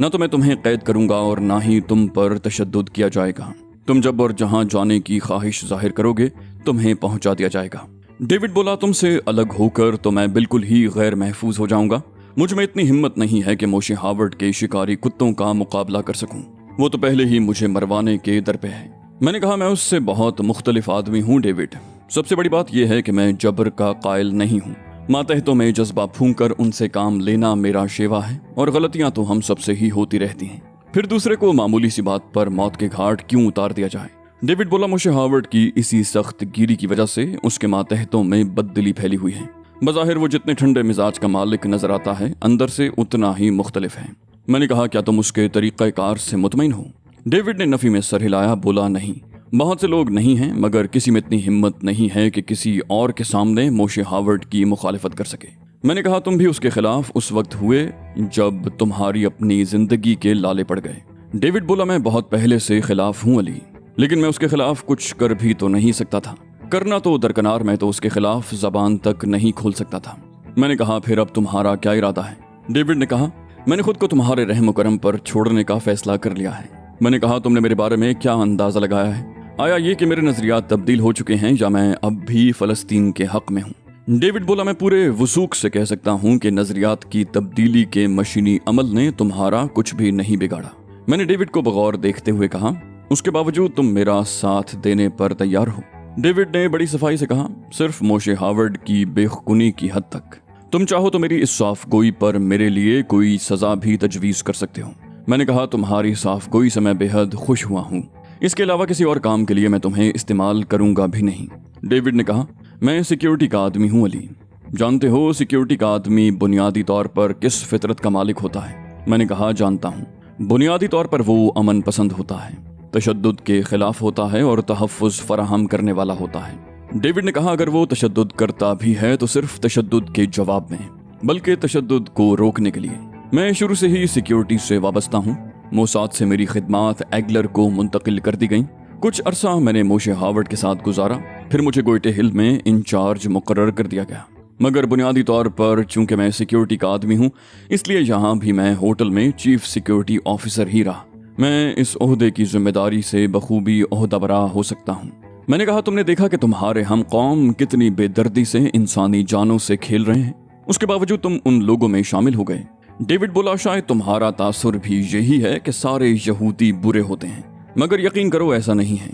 نہ تو میں تمہیں قید کروں گا اور نہ ہی تم پر تشدد کیا جائے گا۔ تم جب اور جہاں جانے کی خواہش ظاہر کرو گے تمہیں پہنچا دیا جائے گا۔ ڈیوڈ بولا، تم سے الگ ہو کر تو میں بالکل ہی غیر محفوظ ہو جاؤں گا۔ مجھ میں اتنی ہمت نہیں ہے کہ موشے ہاورڈ کے شکاری کتوں کا مقابلہ کر سکوں۔ وہ تو پہلے ہی مجھے مروانے کے در پہ ہے۔ میں نے کہا، میں اس سے بہت مختلف آدمی ہوں ڈیوڈ۔ سب سے بڑی بات یہ ہے کہ میں جبر کا قائل نہیں ہوں۔ ماتحتوں میں جذبہ پھونک کر ان سے کام لینا میرا شیوا ہے، اور غلطیاں تو ہم سب سے ہی ہوتی رہتی ہیں۔ پھر دوسرے کو معمولی سی بات پر موت کے گھاٹ کیوں اتار دیا جائے؟ ڈیوڈ بولا، موشے ہاورڈ کی اسی سخت گیری کی وجہ سے اس کے ماتحتوں میں بددلی پھیلی ہوئی ہے۔ بظاہر وہ جتنے ٹھنڈے مزاج کا مالک نظر آتا ہے، اندر سے اتنا ہی مختلف ہے۔ میں نے کہا، کیا تم اس کے طریقہ کار سے مطمئن ہو؟ ڈیوڈ نے نفی میں سر ہلایا، بولا، نہیں۔ بہت سے لوگ نہیں ہیں، مگر کسی میں اتنی ہمت نہیں ہے کہ کسی اور کے سامنے موشے ہاورڈ کی مخالفت کر سکے۔ میں نے کہا، تم بھی اس کے خلاف اس وقت ہوئے جب تمہاری اپنی زندگی کے لالے پڑ گئے۔ ڈیوڈ بولا، میں بہت پہلے سے خلاف ہوں علی، لیکن میں اس کے خلاف کچھ کر بھی تو نہیں سکتا تھا۔ کرنا تو درکنار، میں تو اس کے خلاف زبان تک نہیں کھول سکتا تھا۔ میں نے کہا، پھر اب تمہارا کیا ارادہ ہے؟ ڈیوڈ نے کہا، میں نے خود کو تمہارے رحم و کرم پر چھوڑنے کا فیصلہ کر لیا ہے۔ میں نے کہا، تم نے میرے بارے میں کیا اندازہ لگایا ہے؟ آیا یہ کہ میرے نظریات تبدیل ہو چکے ہیں یا میں اب بھی فلسطین کے حق میں ہوں؟ ڈیوڈ بولا، میں پورے وثوق سے کہہ سکتا ہوں کہ نظریات کی تبدیلی کے مشینی عمل نے تمہارا کچھ بھی نہیں بگاڑا۔ میں نے ڈیوڈ کو بغور دیکھتے ہوئے کہا، اس کے باوجود تم میرا ساتھ دینے پر تیار ہو؟ ڈیوڈ نے بڑی صفائی سے کہا، صرف موشے ہاورڈ کی بے خونی کی حد تک۔ تم چاہو تو میری اس صاف گوئی پر میرے لیے کوئی سزا بھی تجویز کر سکتے ہو۔ میں نے کہا، تمہاری صاف گوئی سے میں بے حد خوش ہوا ہوں۔ اس کے علاوہ کسی اور کام کے لیے میں تمہیں استعمال کروں گا بھی نہیں۔ ڈیوڈ نے کہا، میں سیکیورٹی کا آدمی ہوں علی۔ جانتے ہو سیکیورٹی کا آدمی بنیادی طور پر کس فطرت کا مالک ہوتا ہے؟ میں نے کہا، جانتا ہوں۔ بنیادی طور پر وہ امن پسند ہوتا ہے، تشدد کے خلاف ہوتا ہے اور تحفظ فراہم کرنے والا ہوتا ہے۔ ڈیوڈ نے کہا، اگر وہ تشدد کرتا بھی ہے تو صرف تشدد کے جواب میں، بلکہ تشدد کو روکنے کے لیے۔ میں شروع سے ہی سیکیورٹی سے وابستہ ہوں۔ موساد سے میری خدمات ایگلر کو منتقل کر دی گئیں۔ کچھ عرصہ میں نے موشے ہاورڈ کے ساتھ گزارا، پھر مجھے گوئٹے ہل میں انچارج مقرر کر دیا گیا۔ مگر بنیادی طور پر چونکہ میں سیکیورٹی کا آدمی ہوں، اس لیے یہاں بھی میں ہوٹل میں چیف سیکیورٹی آفیسر ہی رہا۔ میں اس عہدے کی ذمہ داری سے بخوبی عہدہ برا ہو سکتا ہوں۔ میں نے کہا، تم نے دیکھا کہ تمہارے ہم قوم کتنی بے دردی سے انسانی جانوں سے کھیل رہے ہیں، اس کے باوجود تم ان لوگوں میں شامل ہو گئے۔ ڈیوڈ بولا، شاید تمہارا تاثر بھی یہی ہے کہ سارے یہودی برے ہوتے ہیں، مگر یقین کرو ایسا نہیں ہے۔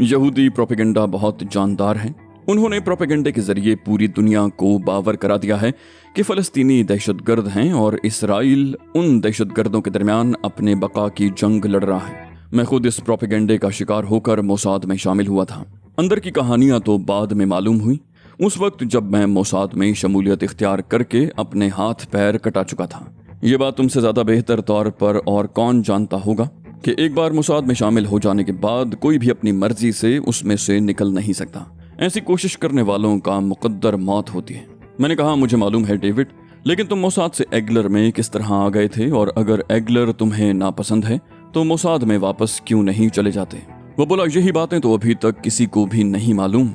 یہودی پروپیگنڈا بہت جاندار ہے۔ انہوں نے پروپیگنڈے کے ذریعے پوری دنیا کو باور کرا دیا ہے کہ فلسطینی دہشت گرد ہیں اور اسرائیل ان دہشت گردوں کے درمیان اپنے بقا کی جنگ لڑ رہا ہے۔ میں خود اس پروپیگنڈے کا شکار ہو کر موساد میں شامل ہوا تھا۔ اندر کی کہانیاں تو بعد میں معلوم ہوئی، اس وقت جب میں موساد میں شمولیت اختیار کر کے اپنے ہاتھ پیر کٹا چکا تھا۔ یہ بات تم سے زیادہ بہتر طور پر اور کون جانتا ہوگا کہ ایک بار موساد میں شامل ہو جانے کے بعد کوئی بھی اپنی مرضی سے اس میں سے نکل نہیں سکتا۔ ایسی کوشش کرنے والوں کا مقدر موت ہوتی ہے۔ میں نے کہا، مجھے معلوم ہے ڈیوڈ، لیکن تم موساد سے ایگلر میں کس طرح آ گئے تھے، اور اگر ایگلر تمہیں ناپسند ہے تو موساد میں واپس کیوں نہیں چلے جاتے؟ وہ بولا، یہی باتیں تو ابھی تک کسی کو بھی نہیں معلوم۔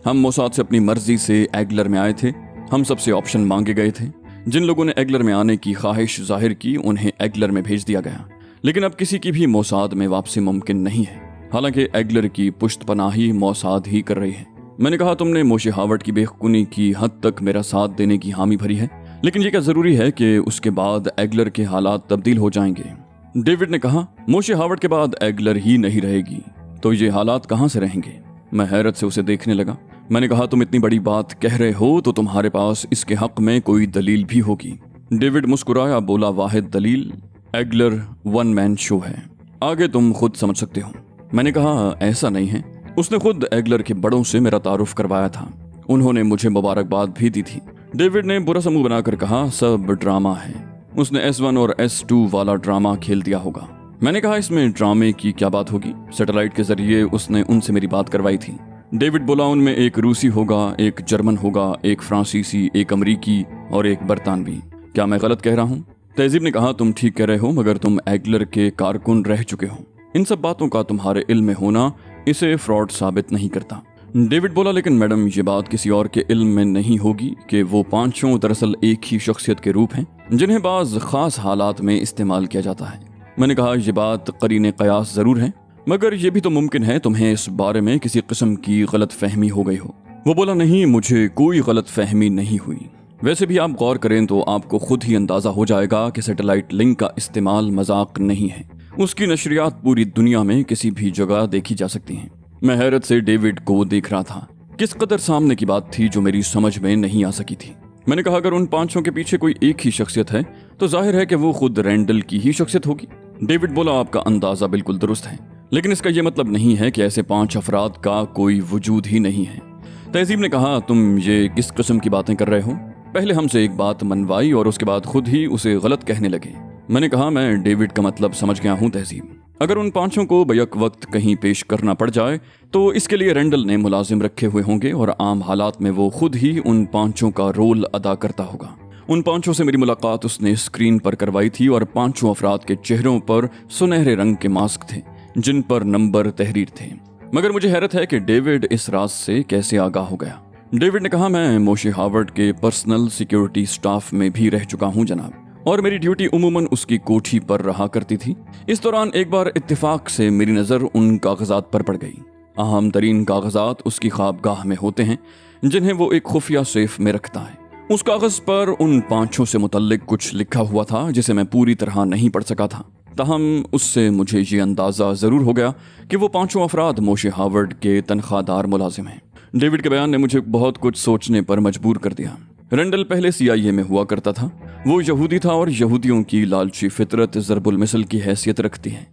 ہم موساد سے اپنی مرضی سے ایگلر میں آئے تھے۔ ہم سب سے آپشن مانگے گئے تھے۔ جن لوگوں نے ایگلر میں آنے کی خواہش ظاہر کی انہیں ایگلر میں بھیج دیا گیا، لیکن اب کسی کی بھی موساد میں واپسی ممکن نہیں ہے، حالانکہ ایگلر کی پشت پناہی موساد ہی کر رہی ہے۔ میں نے کہا، تم نے موشے ہاورڈ کی بے خونی کی حد تک میرا ساتھ دینے کی حامی بھری ہے، لیکن یہ کیا ضروری ہے کہ اس کے بعد ایگلر کے حالات تبدیل ہو جائیں گے؟ ڈیوڈ نے کہا، موشے ہاورڈ کے بعد ایگلر ہی نہیں رہے گی تو یہ حالات کہاں سے رہیں گے؟ میں حیرت سے اسے دیکھنے لگا۔ میں نے کہا، تم اتنی بڑی بات کہہ رہے ہو تو تمہارے پاس اس کے حق میں کوئی دلیل بھی ہوگی۔ ڈیوڈ مسکرایا، بولا، واحد دلیل ایگلر ون مین شو ہے، آگے تم خود سمجھ سکتے ہو۔ میں نے کہا، ایسا نہیں ہے۔ اس نے خود ایگلر کے بڑوں سے میرا تعارف کروایا تھا، انہوں نے مجھے مبارکباد بھی دی تھی۔ ڈیوڈ نے برا سا منہ بنا کر کہا، سب ڈرامہ ہے، اس نے S1 اور S2 والا ڈرامہ کھیل دیا ہوگا۔ میں نے کہا، اس میں ڈرامے کی کیا بات ہوگی؟ سیٹلائٹ کے ذریعے اس نے ان سے میری بات کروائی تھی۔ ڈیوڈ بولا، ان میں ایک روسی ہوگا، ایک جرمن ہوگا، ایک فرانسیسی، ایک امریکی اور ایک برطانوی۔ کیا میں غلط کہہ رہا ہوں؟ تہذیب نے کہا، تم ٹھیک کہہ رہے ہو، مگر تم ایگلر کے کارکن رہ چکے ہو۔ ان سب باتوں کا تمہارے علم میں ہونا اسے فراڈ ثابت نہیں کرتا۔ ڈیوڈ بولا، لیکن میڈم یہ بات کسی اور کے علم میں نہیں ہوگی کہ وہ پانچوں دراصل ایک ہی شخصیت کے روپ ہیں جنہیں بعض خاص حالات میں استعمال کیا جاتا ہے۔ میں نے کہا یہ بات قرین قیاس ضرور ہے، مگر یہ بھی تو ممکن ہے تمہیں اس بارے میں کسی قسم کی غلط فہمی ہو گئی ہو۔ وہ بولا نہیں، مجھے کوئی غلط فہمی نہیں ہوئی۔ ویسے بھی آپ غور کریں تو آپ کو خود ہی اندازہ ہو جائے گا کہ سیٹلائٹ لنک کا استعمال مذاق نہیں ہے، اس کی نشریات پوری دنیا میں کسی بھی جگہ دیکھی جا سکتی ہیں۔ میں حیرت سے ڈیوڈ کو دیکھ رہا تھا، کس قدر سامنے کی بات تھی جو میری سمجھ میں نہیں آ سکی تھی۔ میں نے کہا اگر ان پانچوں کے پیچھے کوئی ایک ہی شخصیت ہے تو ظاہر ہے کہ وہ خود رینڈل کی ہی شخصیت ہوگی۔ ڈیوڈ بولا آپ کا اندازہ بالکل درست ہے، لیکن اس کا یہ مطلب نہیں ہے کہ ایسے 5 افراد کا کوئی وجود ہی نہیں ہے۔ تہذیب نے کہا تم یہ کس قسم کی باتیں کر رہے ہو؟ پہلے ہم سے ایک بات منوائی اور اس کے بعد خود ہی اسے غلط کہنے لگے۔ میں نے کہا میں ڈیوڈ کا مطلب سمجھ گیا ہوں تہذیب، اگر ان 5 کو بیک وقت کہیں پیش کرنا پڑ جائے تو اس کے لیے رینڈل نے ملازم رکھے ہوئے ہوں گے اور عام حالات میں وہ خود ہی ان 5 کا رول ادا کرتا ہوگا۔ ان 5 سے میری ملاقات اس نے اسکرین پر کروائی تھی اور 5 افراد کے چہروں پر سنہرے رنگ کے ماسک تھے جن پر نمبر تحریر تھے، مگر مجھے حیرت ہے کہ ڈیوڈ اس راز سے کیسے آگاہ ہو گیا۔ ڈیوڈ نے کہا میں موشے ہارورڈ کے پرسنل سیکیورٹی سٹاف میں بھی رہ چکا ہوں جناب، اور میری ڈیوٹی عموماً اس کی کوٹھی پر رہا کرتی تھی۔ اس دوران ایک بار اتفاق سے میری نظر ان کاغذات پر پڑ گئی۔ اہم ترین کاغذات اس کی خوابگاہ میں ہوتے ہیں جنہیں وہ ایک خفیہ سیف میں رکھتا ہے۔ اس کاغذ پر ان 5 سے متعلق کچھ لکھا ہوا تھا جسے میں پوری طرح نہیں پڑھ سکا تھا، تاہم اس سے مجھے یہ اندازہ ضرور ہو گیا کہ وہ 5 افراد موشے ہارورڈ کے تنخواہ دار ملازم ہیں۔ ڈیوڈ کے بیان نے مجھے بہت کچھ سوچنے پر مجبور کر دیا۔ رینڈل پہلے CIA میں ہوا کرتا تھا، وہ یہودی تھا اور یہودیوں کی لالچی فطرت ضرب المثل کی حیثیت رکھتی ہے۔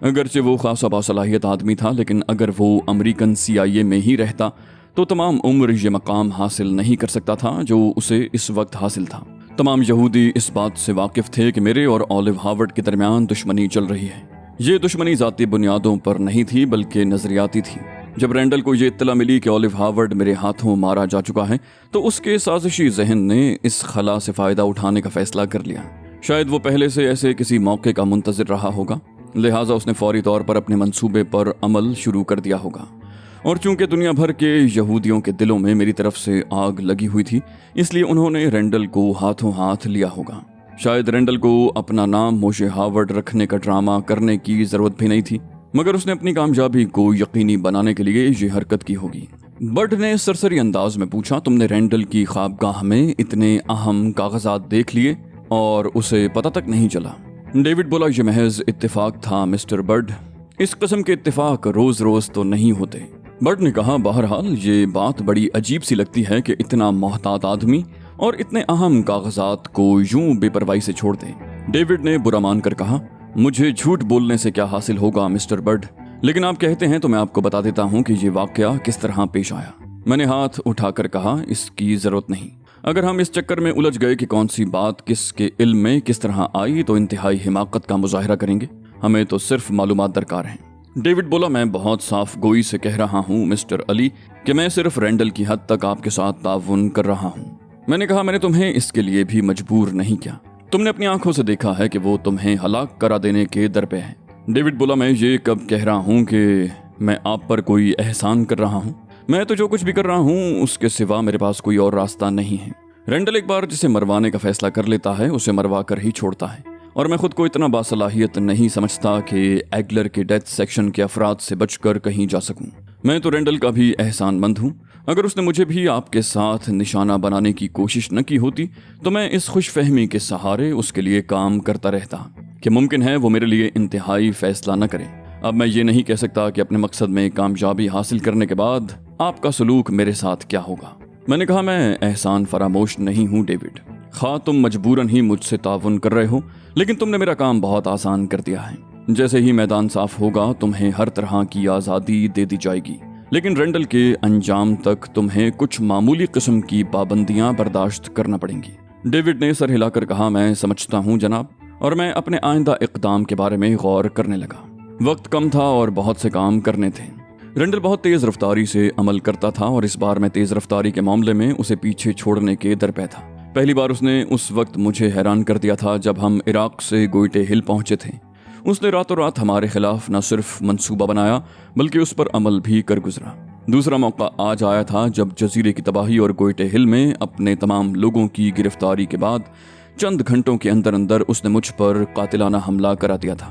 اگرچہ وہ خاصا باصلاحیت آدمی تھا، لیکن اگر وہ امریکن CIA میں ہی رہتا تو تمام عمر یہ مقام حاصل نہیں کر سکتا تھا جو اسے اس وقت حاصل تھا۔ تمام یہودی اس بات سے واقف تھے کہ میرے اور اولیو ہارورڈ کے درمیان دشمنی چل رہی ہے۔ یہ دشمنی ذاتی بنیادوں پر نہیں تھی بلکہ نظریاتی تھی۔ جب رینڈل کو یہ اطلاع ملی کہ اولیو ہارورڈ میرے ہاتھوں مارا جا چکا ہے تو اس کے سازشی ذہن نے اس خلا سے فائدہ اٹھانے کا فیصلہ کر لیا۔ شاید وہ پہلے سے ایسے کسی موقع کا منتظر رہا ہوگا، لہٰذا اس نے فوری طور پر اپنے منصوبے پر عمل شروع کر دیا ہوگا، اور چونکہ دنیا بھر کے یہودیوں کے دلوں میں میری طرف سے آگ لگی ہوئی تھی اس لیے انہوں نے رینڈل کو ہاتھوں ہاتھ لیا ہوگا۔ شاید رینڈل کو اپنا نام موشے ہارورڈ رکھنے کا ڈرامہ کرنے کی ضرورت بھی نہیں تھی، مگر اس نے اپنی کامیابی کو یقینی بنانے کے لیے یہ حرکت کی ہوگی۔ برڈ نے سرسری انداز میں پوچھا تم نے رینڈل کی خوابگاہ میں اتنے اہم کاغذات دیکھ لیے اور اسے پتہ تک نہیں چلا؟ ڈیوڈ بولا یہ محض اتفاق تھا مسٹر برڈ، اس قسم کے اتفاق روز روز تو نہیں ہوتے۔ برڈ نے کہا بہرحال یہ بات بڑی عجیب سی لگتی ہے کہ اتنا محتاط آدمی اور اتنے اہم کاغذات کو یوں بے پرواہی سے چھوڑ دے۔ ڈیوڈ نے برا مان کر کہا مجھے جھوٹ بولنے سے کیا حاصل ہوگا مسٹر برڈ، لیکن آپ کہتے ہیں تو میں آپ کو بتا دیتا ہوں کہ یہ واقعہ کس طرح پیش آیا۔ میں نے ہاتھ اٹھا کر کہا اس کی ضرورت نہیں، اگر ہم اس چکر میں الجھ گئے کہ کون سی بات کس کے علم میں کس طرح آئی تو انتہائی حماقت کا مظاہرہ کریں گے، ہمیں تو صرف معلومات درکار ہیں۔ ڈیوڈ بولا میں بہت صاف گوئی سے کہہ رہا ہوں مسٹر علی کہ میں صرف رینڈل کی حد تک آپ کے ساتھ تعاون کر رہا ہوں۔ میں نے کہا میں نے تمہیں اس کے لیے بھی مجبور نہیں کیا، تم نے اپنی آنکھوں سے دیکھا ہے کہ وہ تمہیں ہلاک کرا دینے کے در پہ ہے۔ ڈیوڈ بولا میں یہ کب کہہ رہا ہوں کہ میں آپ پر کوئی احسان کر رہا ہوں، میں تو جو کچھ بھی کر رہا ہوں اس کے سوا میرے پاس کوئی اور راستہ نہیں ہے۔ رینڈل ایک بار جسے مروانے کا فیصلہ کر لیتا ہے اسے مروا کر ہی چھوڑتا ہے، اور میں خود کو اتنا باصلاحیت نہیں سمجھتا کہ ایگلر کے ڈیتھ سیکشن کے افراد سے بچ کر کہیں جا سکوں۔ میں تو رینڈل کا بھی احسان مند ہوں، اگر اس نے مجھے بھی آپ کے ساتھ نشانہ بنانے کی کوشش نہ کی ہوتی تو میں اس خوش فہمی کے سہارے اس کے لیے کام کرتا رہتا کہ ممکن ہے وہ میرے لیے انتہائی فیصلہ نہ کرے۔ اب میں یہ نہیں کہہ سکتا کہ اپنے مقصد میں کامیابی حاصل کرنے کے بعد آپ کا سلوک میرے ساتھ کیا ہوگا۔ میں نے کہا میں احسان فراموش نہیں ہوں ڈیوڈ، خواہ تم مجبوراً ہی مجھ سے تعاون کر رہے ہو لیکن تم نے میرا کام بہت آسان کر دیا ہے۔ جیسے ہی میدان صاف ہوگا تمہیں ہر طرح کی آزادی دے دی جائے گی، لیکن رینڈل کے انجام تک تمہیں کچھ معمولی قسم کی پابندیاں برداشت کرنا پڑیں گی۔ ڈیوڈ نے سر ہلا کر کہا میں سمجھتا ہوں جناب، اور میں اپنے آئندہ اقدام کے بارے میں غور کرنے لگا۔ وقت کم تھا اور بہت سے کام کرنے تھے۔ رینڈل بہت تیز رفتاری سے عمل کرتا تھا اور اس بار میں تیز رفتاری کے معاملے میں اسے پیچھے چھوڑنے کے درپے تھا۔ پہلی بار اس نے اس وقت مجھے حیران کر دیا تھا جب ہم عراق سے گوئٹے ہل پہنچے تھے۔ اس نے راتوں رات ہمارے خلاف نہ صرف منصوبہ بنایا بلکہ اس پر عمل بھی کر گزرا۔ دوسرا موقع آج آیا تھا جب جزیرے کی تباہی اور گوئٹے ہل میں اپنے تمام لوگوں کی گرفتاری کے بعد چند گھنٹوں کے اندر اندر اس نے مجھ پر قاتلانہ حملہ کرا دیا تھا۔